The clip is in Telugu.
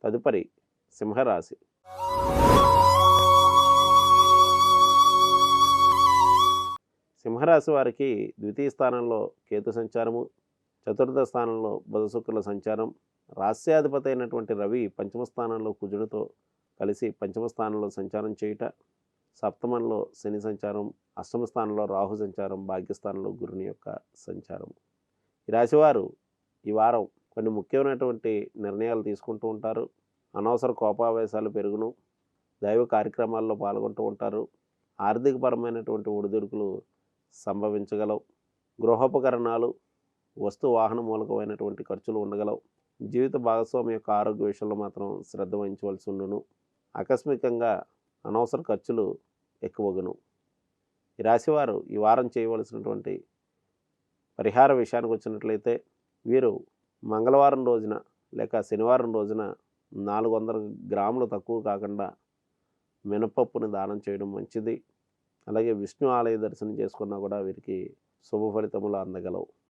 తదుపరి సింహరాశి. సింహరాశి వారికి ద్వితీయ స్థానంలో కేతు సంచారము, చతుర్థ స్థానంలో బుధ శుక్రుల సంచారం, రాస్యాధిపతి అయినటువంటి రవి పంచమ స్థానంలో కుజుడితో కలిసి పంచమ స్థానంలో సంచారం చేయుట, సప్తమంలో శని సంచారం, అష్టమ స్థానంలో రాహు సంచారం, భాగ్యస్థానంలో గురుని యొక్క సంచారం. ఈ రాశివారు ఈ వారం కొన్ని ముఖ్యమైనటువంటి నిర్ణయాలు తీసుకుంటూ ఉంటారు. అనవసర కోపావేశాలు పెరుగును. దైవ కార్యక్రమాల్లో పాల్గొంటూ ఉంటారు. ఆర్థికపరమైనటువంటి ఒడిదుడుకులు సంభవించగలవు. గృహోపకరణాలు, వస్తు వాహన మూలకమైనటువంటి ఖర్చులు ఉండగలవు. జీవిత భాగస్వామి యొక్క ఆరోగ్య విషయంలో మాత్రం శ్రద్ధ వహించవలసి ఉండును. ఆకస్మికంగా అనవసర ఖర్చులు ఎక్కువగును. ఈ రాశివారు ఈ వారం చేయవలసినటువంటి పరిహార విషయానికి వచ్చినట్లయితే వీరు మంగళవారం రోజున లేక శనివారం రోజున 400 గ్రాములు తక్కువ కాకుండా మినపప్పుని దానం చేయడం మంచిది. అలాగే విష్ణు ఆలయ దర్శనం చేసుకున్నా కూడా వీరికి శుభ ఫలితములు అందగలవు.